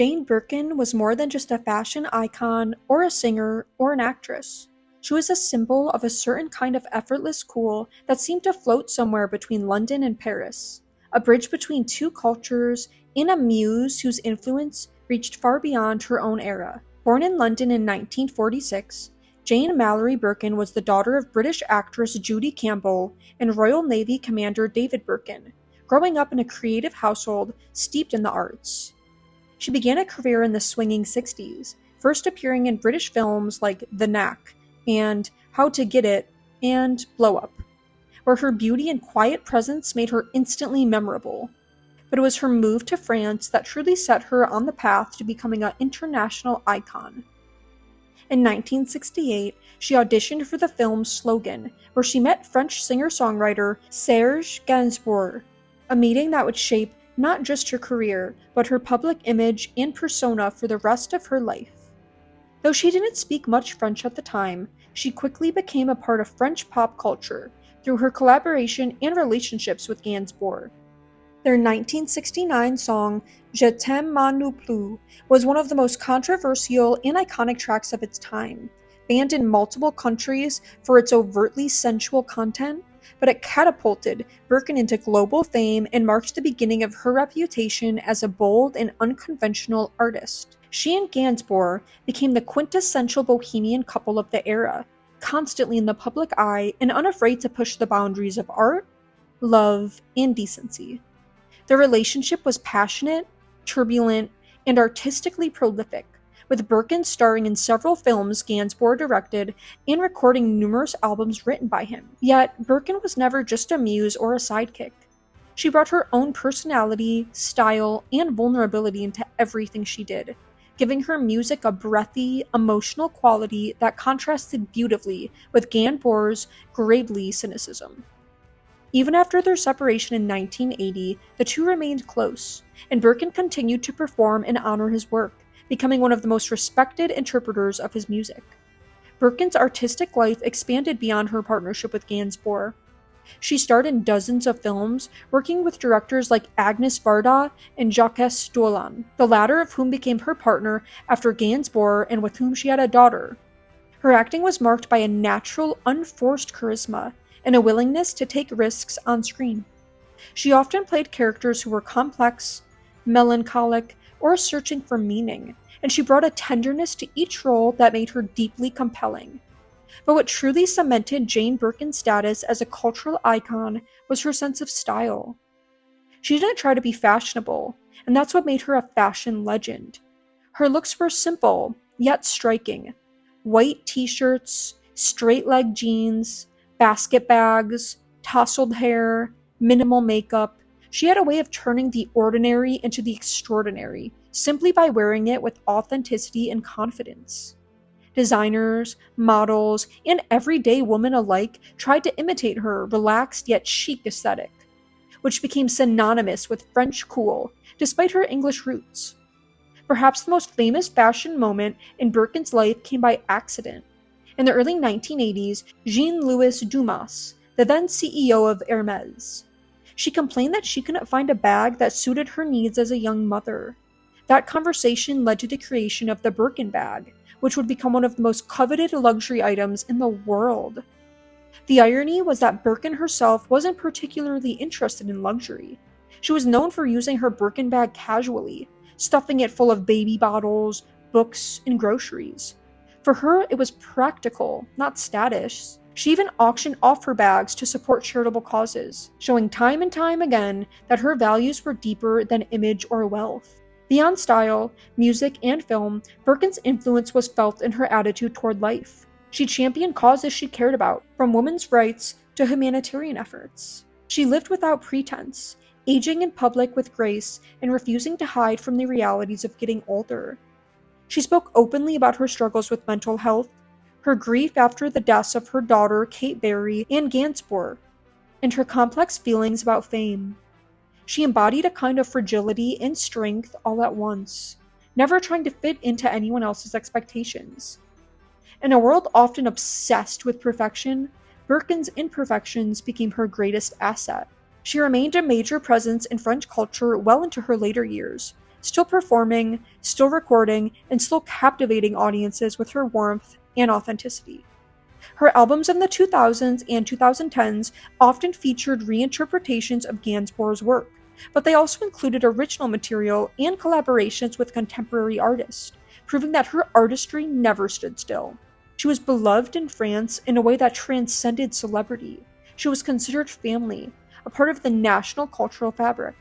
Jane Birkin was more than just a fashion icon or a singer or an actress. She was a symbol of a certain kind of effortless cool that seemed to float somewhere between London and Paris, a bridge between two cultures, and a muse whose influence reached far beyond her own era. Born in London in 1946, Jane Mallory Birkin was the daughter of British actress Judy Campbell and Royal Navy Commander David Birkin, growing up in a creative household steeped in the arts. She began a career in the swinging 60s, first appearing in British films like The Knack and How to Get It and Blow Up, where her beauty and quiet presence made her instantly memorable. But it was her move to France that truly set her on the path to becoming an international icon. In 1968, she auditioned for the film Slogan, where she met French singer-songwriter Serge Gainsbourg, a meeting that would shape not just her career, but her public image and persona for the rest of her life. Though she didn't speak much French at the time, she quickly became a part of French pop culture through her collaboration and relationships with Gainsbourg. Their 1969 song Je t'aime moi non plus was one of the most controversial and iconic tracks of its time, banned in multiple countries for its overtly sensual content, but it catapulted Birkin into global fame and marked the beginning of her reputation as a bold and unconventional artist. She and Gainsbourg became the quintessential bohemian couple of the era, constantly in the public eye and unafraid to push the boundaries of art, love, and decency. Their relationship was passionate, turbulent, and artistically prolific, with Birkin starring in several films Gainsbourg directed and recording numerous albums written by him. Yet, Birkin was never just a muse or a sidekick. She brought her own personality, style, and vulnerability into everything she did, giving her music a breathy, emotional quality that contrasted beautifully with Gainsbourg's gravely cynicism. Even after their separation in 1980, the two remained close, and Birkin continued to perform and honor his work, becoming one of the most respected interpreters of his music. Birkin's artistic life expanded beyond her partnership with Gainsbourg. She starred in dozens of films, working with directors like Agnes Varda and Jacques Dolan, the latter of whom became her partner after Gainsbourg and with whom she had a daughter. Her acting was marked by a natural, unforced charisma and a willingness to take risks on screen. She often played characters who were complex, melancholic, or searching for meaning, and she brought a tenderness to each role that made her deeply compelling. But what truly cemented Jane Birkin's status as a cultural icon was her sense of style. She didn't try to be fashionable, and that's what made her a fashion legend. Her looks were simple, yet striking. White t-shirts, straight-leg jeans, basket bags, tousled hair, minimal makeup. She had a way of turning the ordinary into the extraordinary, simply by wearing it with authenticity and confidence. Designers, models, and everyday women alike tried to imitate her relaxed yet chic aesthetic, which became synonymous with French cool, despite her English roots. Perhaps the most famous fashion moment in Birkin's life came by accident. In the early 1980s, Jean-Louis Dumas, the then CEO of Hermès. She complained that she couldn't find a bag that suited her needs as a young mother. That conversation led to the creation of the Birkin bag, which would become one of the most coveted luxury items in the world. The irony was that Birkin herself wasn't particularly interested in luxury. She was known for using her Birkin bag casually, stuffing it full of baby bottles, books, and groceries. For her, it was practical, not status. She even auctioned off her bags to support charitable causes, showing time and time again that her values were deeper than image or wealth. Beyond style, music, and film, Birkin's influence was felt in her attitude toward life. She championed causes she cared about, from women's rights to humanitarian efforts. She lived without pretense, aging in public with grace and refusing to hide from the realities of getting older. She spoke openly about her struggles with mental health, her grief after the deaths of her daughter Kate Barry and Gainsbourg, and her complex feelings about fame. She embodied a kind of fragility and strength all at once, never trying to fit into anyone else's expectations. In a world often obsessed with perfection, Birkin's imperfections became her greatest asset. She remained a major presence in French culture well into her later years, still performing, still recording, and still captivating audiences with her warmth and authenticity. Her albums in the 2000s and 2010s often featured reinterpretations of Gainsbourg's work, but they also included original material and collaborations with contemporary artists, proving that her artistry never stood still. She was beloved in France in a way that transcended celebrity. She was considered family, a part of the national cultural fabric.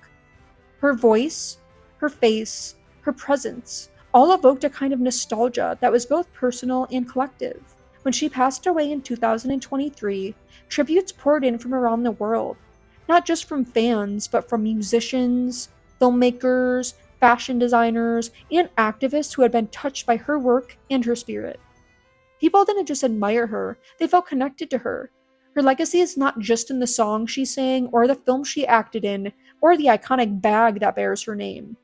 Her voice, her face, her presence all evoked a kind of nostalgia that was both personal and collective. When she passed away in 2023, tributes poured in from around the world, not just from fans, but from musicians, filmmakers, fashion designers, and activists who had been touched by her work and her spirit. People didn't just admire her, they felt connected to her. Her legacy is not just in the songs she sang, or the film she acted in, or the iconic bag that bears her name.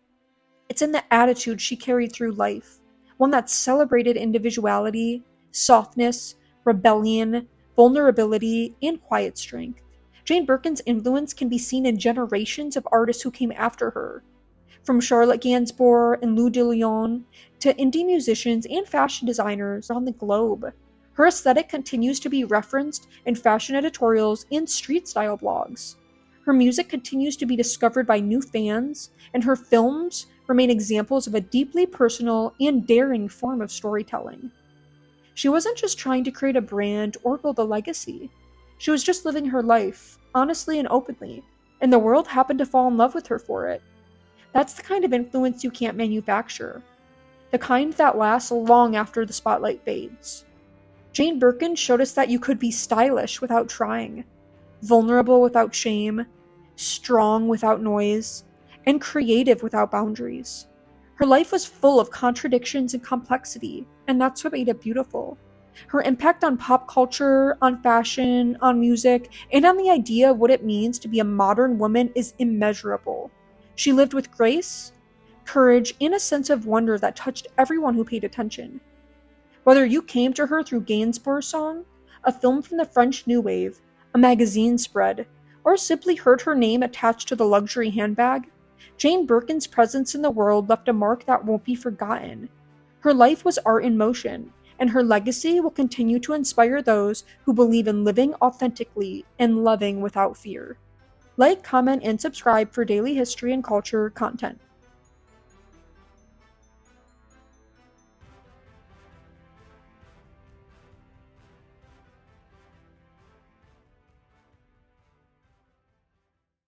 It's in the attitude she carried through life, one that celebrated individuality, softness, rebellion, vulnerability, and quiet strength. Jane Birkin's influence can be seen in generations of artists who came after her. From Charlotte Gainsbourg and Lou de Lyon to indie musicians and fashion designers around the globe. Her aesthetic continues to be referenced in fashion editorials and street-style blogs. Her music continues to be discovered by new fans, and her films remain examples of a deeply personal and daring form of storytelling. She wasn't just trying to create a brand or build a legacy. She was just living her life, honestly and openly, and the world happened to fall in love with her for it. That's the kind of influence you can't manufacture. The kind that lasts long after the spotlight fades. Jane Birkin showed us that you could be stylish without trying, vulnerable without shame, strong without noise, and creative without boundaries. Her life was full of contradictions and complexity, and that's what made it beautiful. Her impact on pop culture, on fashion, on music, and on the idea of what it means to be a modern woman is immeasurable. She lived with grace, courage, and a sense of wonder that touched everyone who paid attention. Whether you came to her through Gainsbourg's song, a film from the French New Wave, a magazine spread, or simply heard her name attached to the luxury handbag, Jane Birkin's presence in the world left a mark that won't be forgotten. Her life was art in motion, and her legacy will continue to inspire those who believe in living authentically and loving without fear. Like, comment, and subscribe for daily history and culture content.